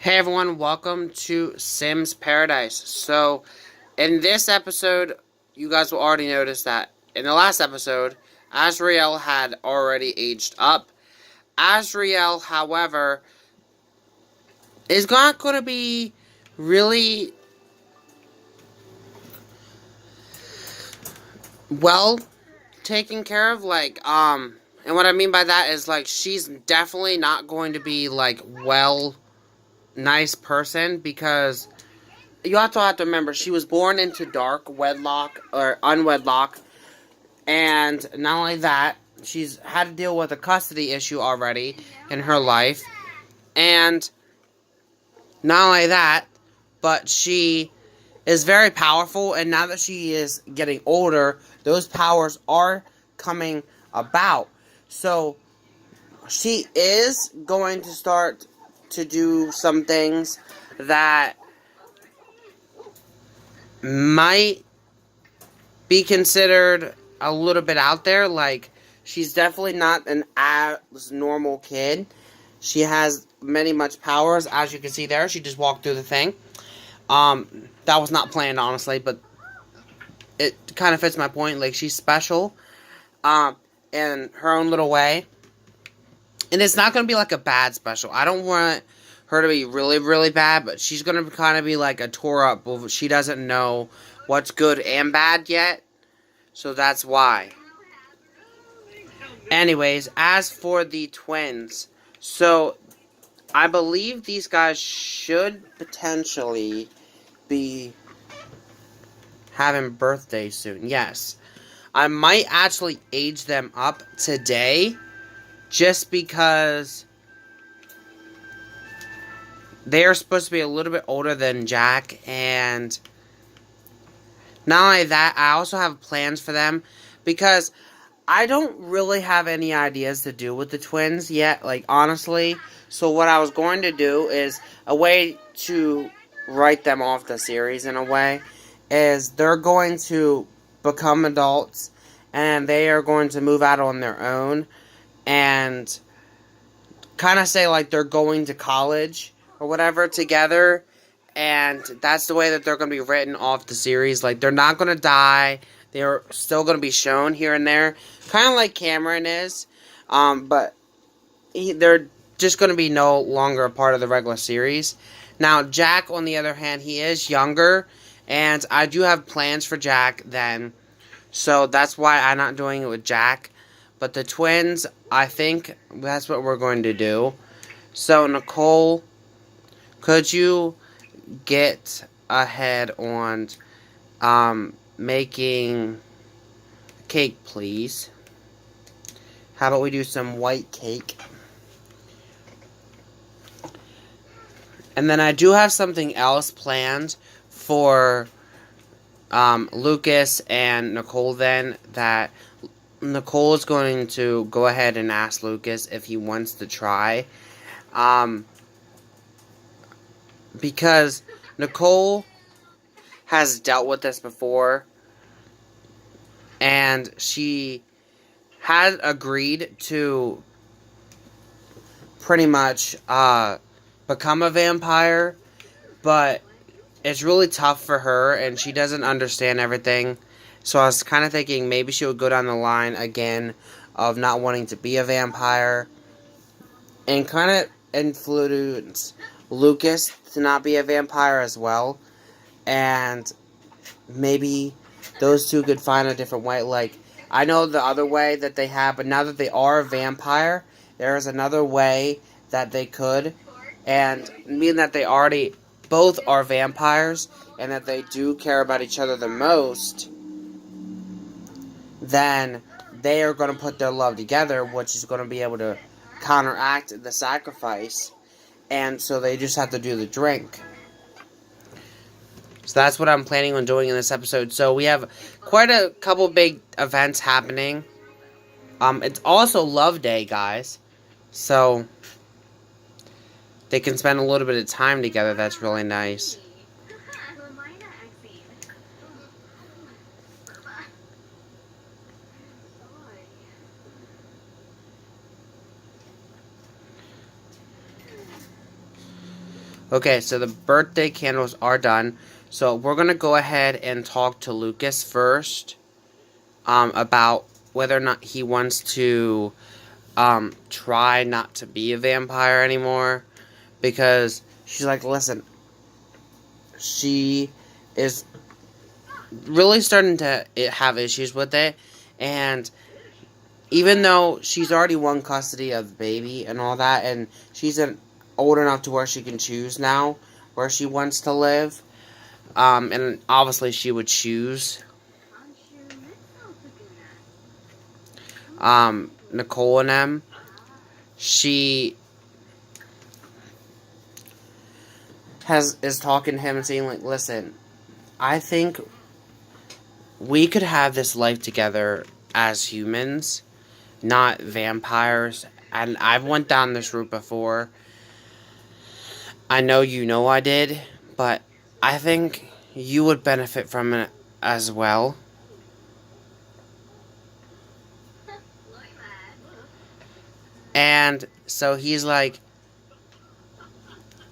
Hey everyone, welcome to Sims Paradise. So, in this episode, you guys will already notice that in the last episode, Azrael had already aged up. Azrael, however, is not going to be really well taken care of. And what I mean by that is, she's definitely not going to be, nice person because you also have to remember she was born into dark wedlock or unwedlock, and not only that, she's had to deal with a custody issue already in her life, and not only that, but she is very powerful, and now that she is getting older, those powers are coming about. So she is going to start to do some things that might be considered a little bit out there. Like, she's definitely not an as normal kid. She has many much powers, as you can see there. She just walked through the thing. That was not planned, honestly, but it kind of fits my point. Like, she's special, in her own little way. And it's not going to be like a bad special. I don't want her to be really, really bad, but she's going to kind of be like a tore up. She doesn't know what's good and bad yet. So that's why. Anyways, as for the twins, so I believe these guys should potentially be having birthdays soon. Yes. I might actually age them up today just because they are supposed to be a little bit older than Jack, and not only that, I also have plans for them because I don't really have any ideas to do with the twins yet, like, honestly. So what I was going to do is a way to write them off the series in a way is they're going to become adults and they are going to move out on their own and kind of say like they're going to college or whatever together, and that's the way that they're going to be written off the series. Like, they're not going to die. They're still going to be shown here and there, kind of like Cameron is, but they're just going to be no longer a part of the regular series. Now, Jack, on the other hand, he is younger, and I do have plans for Jack then, so that's why I'm not doing it with Jack. But the twins, I think that's what we're going to do. So, Nicole, could you get ahead on making cake, please? How about we do some white cake? And then I do have something else planned for Lucas and Nicole then, that Nicole is going to go ahead and ask Lucas if he wants to try. Because Nicole has dealt with this before, and she had agreed to pretty much become a vampire, but it's really tough for her, and she doesn't understand everything. So I was kind of thinking maybe she would go down the line again of not wanting to be a vampire, and kind of influence Lucas to not be a vampire as well. And maybe those two could find a different way. Like, I know the other way that they have, but now that they are a vampire, there is another way that they could. And being that they already both are vampires, and that they do care about each other the most, then they are going to put their love together, which is going to be able to counteract the sacrifice. And so they just have to do the drink. So that's what I'm planning on doing in this episode. So we have quite a couple big events happening. It's also Love Day, guys. So they can spend a little bit of time together. That's really nice. Okay, so the birthday candles are done. So we're going to go ahead and talk to Lucas first about whether or not he wants to try not to be a vampire anymore. Because she's like, listen, she is really starting to have issues with it. And even though she's already won custody of the baby and all that, and she's old enough to where she can choose now where she wants to live, and obviously she would choose Nicole and them. She is talking to him and saying, like, listen, I think we could have this life together as humans, not vampires. And I've went down this route before. I know you know I did, but I think you would benefit from it as well. And so he's like,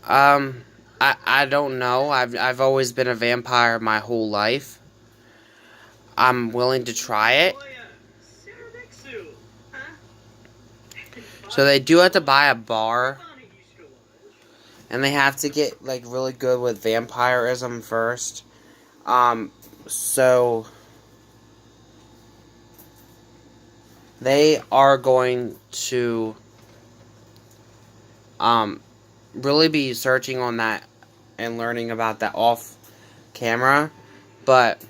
I don't know. I've always been a vampire my whole life. I'm willing to try it. So they do have to buy a bar. And they have to get, like, really good with vampirism first. So they are going to really be searching on that and learning about that off camera. But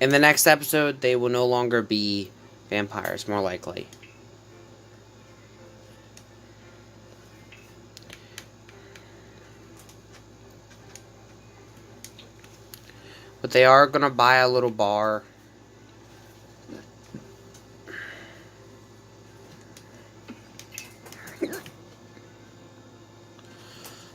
in the next episode, they will no longer be vampires, more likely. But they are going to buy a little bar.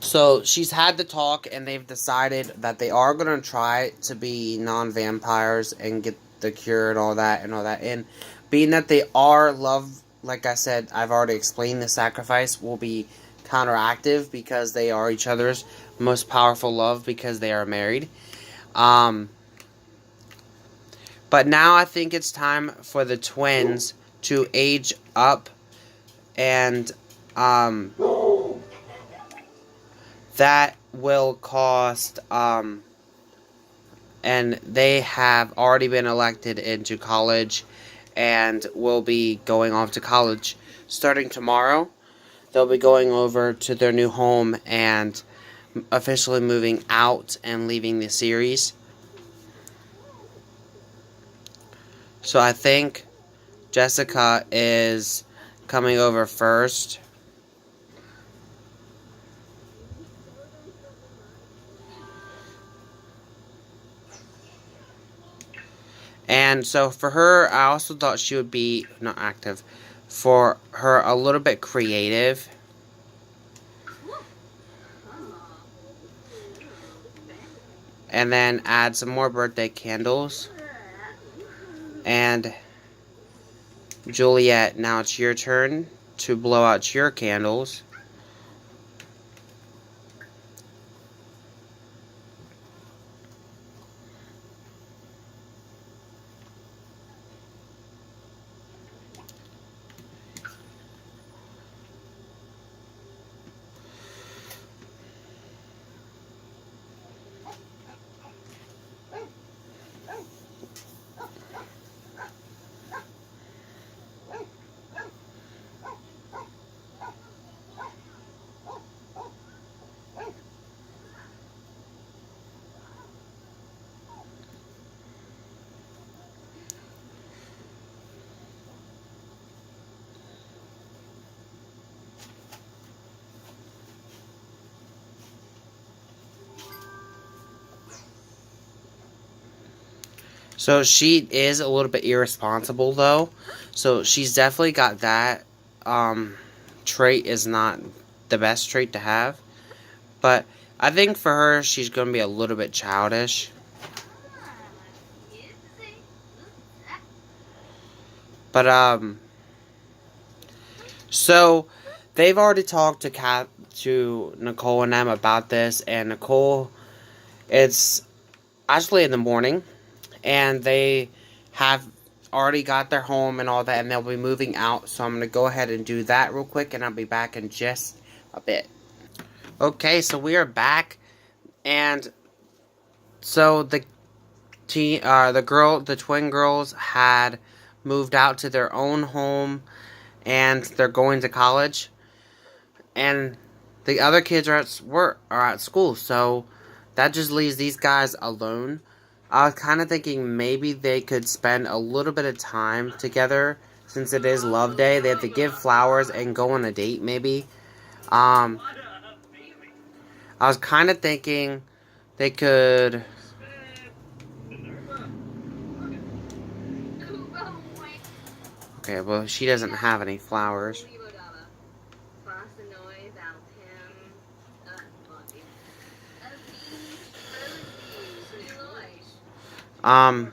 So she's had the talk, and they've decided that they are going to try to be non-vampires and get the cure and all that. And being that they are love, like I said, I've already explained, the sacrifice will be counteractive because they are each other's most powerful love because they are married. But now I think it's time for the twins to age up, and that will cost, and they have already been elected into college and will be going off to college starting tomorrow. They'll be going over to their new home and officially moving out and leaving the series. So I think Jessica is coming over first. And so for her, I also thought she would be, not active, for her a little bit creative. And then add some more birthday candles. And Juliet, now it's your turn to blow out your candles. So she is a little bit irresponsible, though. So she's definitely got that. Trait is not the best trait to have. But I think for her, she's going to be a little bit childish. But, so they've already talked to Nicole and them about this, and Nicole, it's actually in the morning, and they have already got their home and all that, and they'll be moving out. So I'm going to go ahead and do that real quick, and I'll be back in just a bit. Okay, so we are back, and so the twin girls had moved out to their own home, and they're going to college, and the other kids are at school, so that just leaves these guys alone. I was kind of thinking maybe they could spend a little bit of time together since it is Love Day. They have to give flowers and go on a date, maybe. I was kind of thinking they could. Okay, well, she doesn't have any flowers. I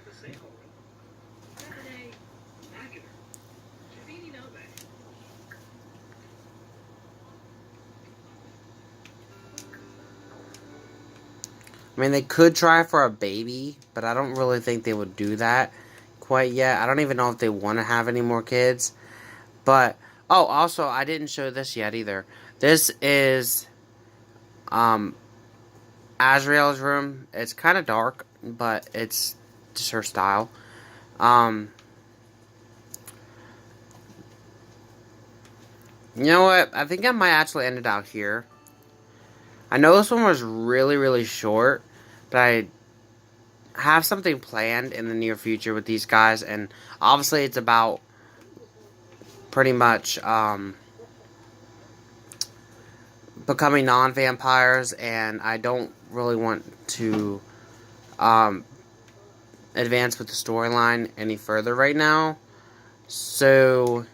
mean, they could try for a baby, but I don't really think they would do that quite yet. I don't even know if they want to have any more kids. But, oh, also, I didn't show this yet either. This is, Azriel's room. It's kind of dark, but it's just her style. You know what? I think I might actually end it out here. I know this one was really, really short, but I have something planned in the near future with these guys, and obviously it's about pretty much becoming non-vampires, and I don't really want to advance with the storyline any further right now, so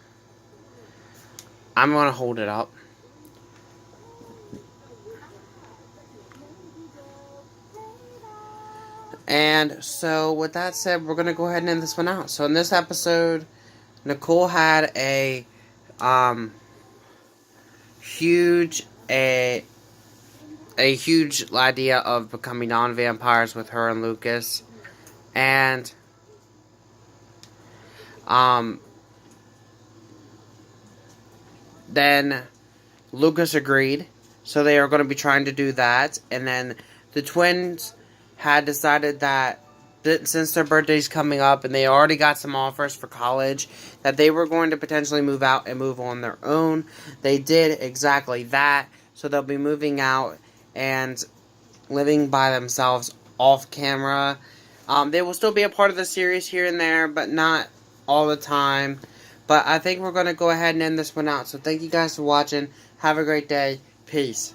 I'm going to hold it up. And so, with that said, we're going to go ahead and end this one out. So, in this episode, Nicole had a huge idea of becoming non-vampires with her and Lucas. And then Lucas agreed. So, they are going to be trying to do that. And then the twins had decided that since their birthday's coming up and they already got some offers for college, that they were going to potentially move out and move on their own. They did exactly that. So they'll be moving out and living by themselves off camera. They will still be a part of the series here and there, but not all the time. But I think we're going to go ahead and end this one out. So thank you guys for watching. Have a great day. Peace.